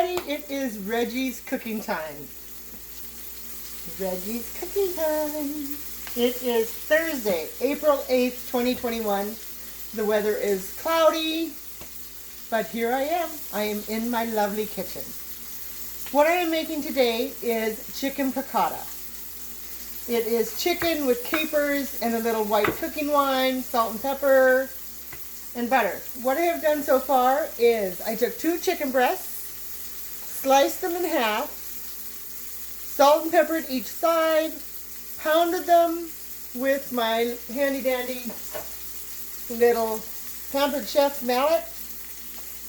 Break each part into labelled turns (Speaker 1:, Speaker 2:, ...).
Speaker 1: everybody, it is Reggie's cooking time. Reggie's cooking time. It is Thursday, April 8th, 2021. The weather is cloudy, but here I am. I am in my lovely kitchen. What I am making today is chicken piccata. It is chicken with capers and a little white cooking wine, salt and pepper, and butter. What I have done so far is I took 2 chicken breasts, sliced them in half, salt and peppered each side, pounded them with my handy dandy little Pampered Chef mallet.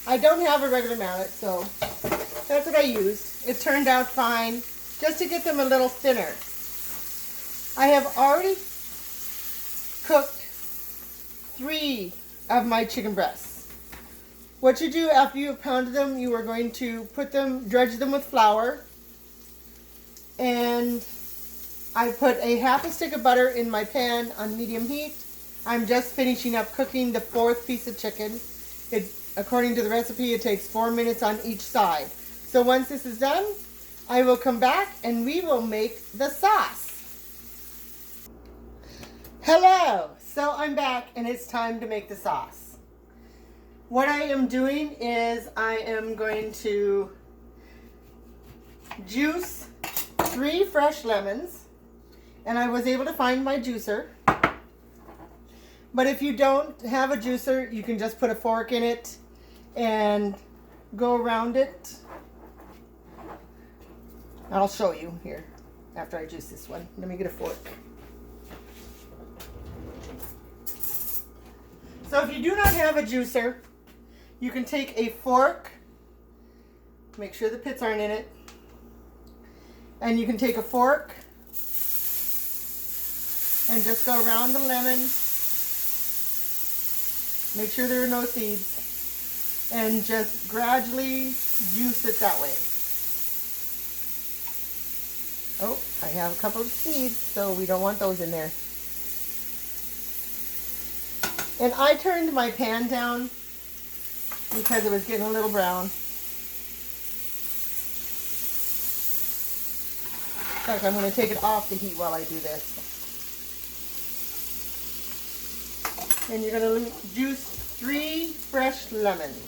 Speaker 1: I don't have a regular mallet, so that's what I used. It turned out fine, just to get them a little thinner. I have already cooked 3 of my chicken breasts. What you do after you have pounded them, you are going to dredge them with flour. And I put a half a stick of butter in my pan on medium heat. I'm just finishing up cooking the 4th piece of chicken. According to the recipe, it takes 4 minutes on each side. So once this is done, I will come back and we will make the sauce. Hello! So I'm back and it's time to make the sauce. What I am doing is I am going to juice 3 fresh lemons, and I was able to find my juicer. But if you don't have a juicer, you can just put a fork in it and go around it. I'll show you here after I juice this one. Let me get a fork. So if you do not have a juicer, you can take a fork, make sure the pits aren't in it, and you can take a fork and just go around the lemon, make sure there are no seeds, and just gradually juice it that way. Oh, I have a couple of seeds, so we don't want those in there. And I turned my pan down because it was getting a little brown. In fact, I'm going to take it off the heat while I do this. And you're going to juice 3 fresh lemons.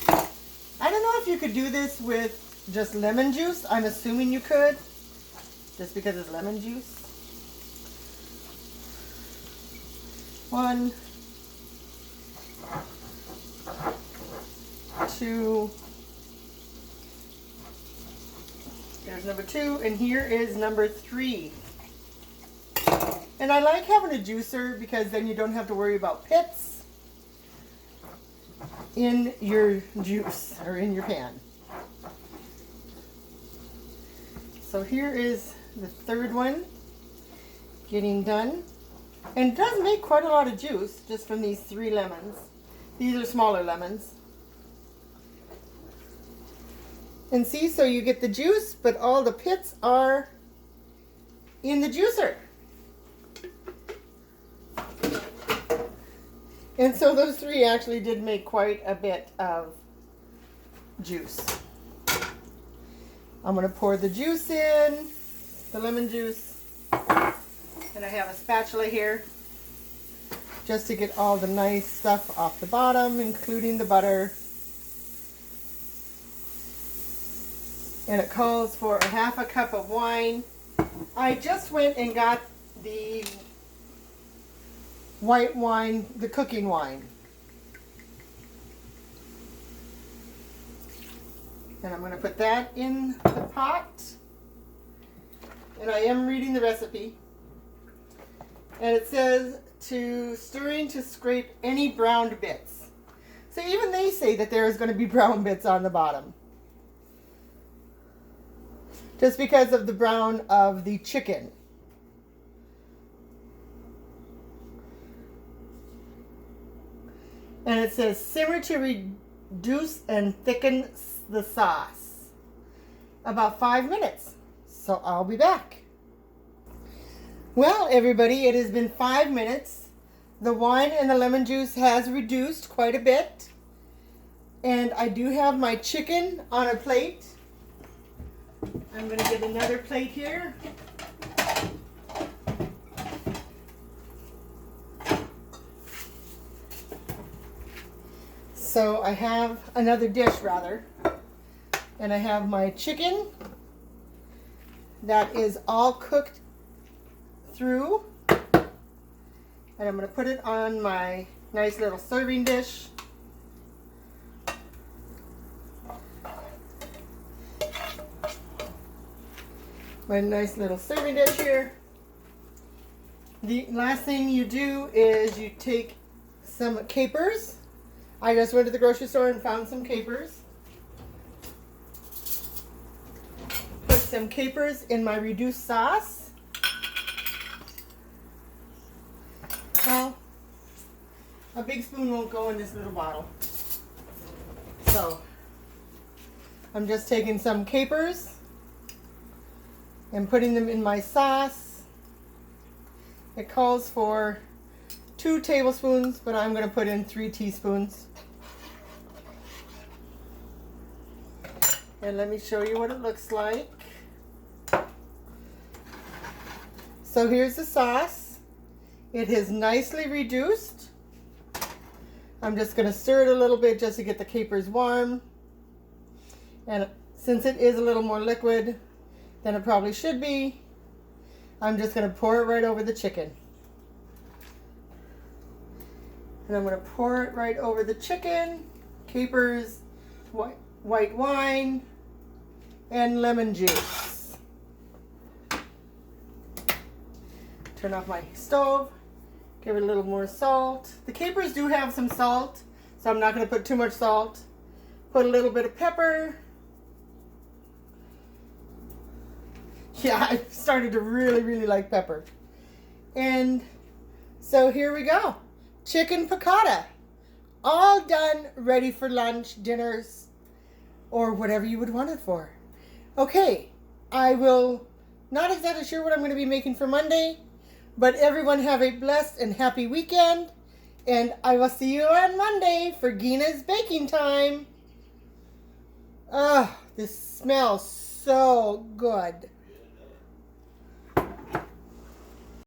Speaker 1: I don't know if you could do this with just lemon juice. I'm assuming you could, just because it's lemon juice. 1, 2, there's number 2, and here is number 3. And I like having a juicer because then you don't have to worry about pits in your juice or in your pan. So here is the 3rd one getting done. And it does make quite a lot of juice just from these 3 lemons. These are smaller lemons. And see, so you get the juice, but all the pits are in the juicer. And so those 3 actually did make quite a bit of juice. I'm going to pour the juice in, the lemon juice. And I have a spatula here just to get all the nice stuff off the bottom, including the butter. And it calls for a half a cup of wine. I just went and got the white wine, the cooking wine. And I'm going to put that in the pot. And I am reading the recipe. And it says to stirring to scrape any browned bits. So even they say that there is going to be brown bits on the bottom. Just because of the brown of the chicken. And it says simmer to reduce and thicken the sauce. About 5 minutes. So I'll be back. Well, everybody, it has been 5 minutes. The wine and the lemon juice has reduced quite a bit. And I do have my chicken on a plate. I'm going to get another plate here. So I have another dish rather. And I have my chicken that is all cooked through. And I'm going to put it on my nice little serving dish. My nice little serving dish here. The last thing you do is you take some capers. I just went to the grocery store and found some capers. Put some capers in my reduced sauce. Well, a big spoon won't go in this little bottle. So, I'm just taking some capers and putting them in my sauce. It calls for 2 tablespoons, but I'm going to put in 3 teaspoons. And let me show you what it looks like. So here's the sauce. It is nicely reduced. I'm just going to stir it a little bit just to get the capers warm. And since it is a little more liquid than it probably should be, I'm just going to pour it right over the chicken. And I'm going to pour it right over the chicken, capers, white wine, and lemon juice. Turn off my stove, give it a little more salt. The capers do have some salt, so I'm not going to put too much salt. Put a little bit of pepper. Yeah, I started to really like pepper. And so here we go. Chicken piccata. All done, ready for lunch, dinners, or whatever you would want it for. Okay, I will, not exactly sure what I'm going to be making for Monday, but everyone have a blessed and happy weekend. And I will see you on Monday for Gina's baking time. Ah, this smells so good.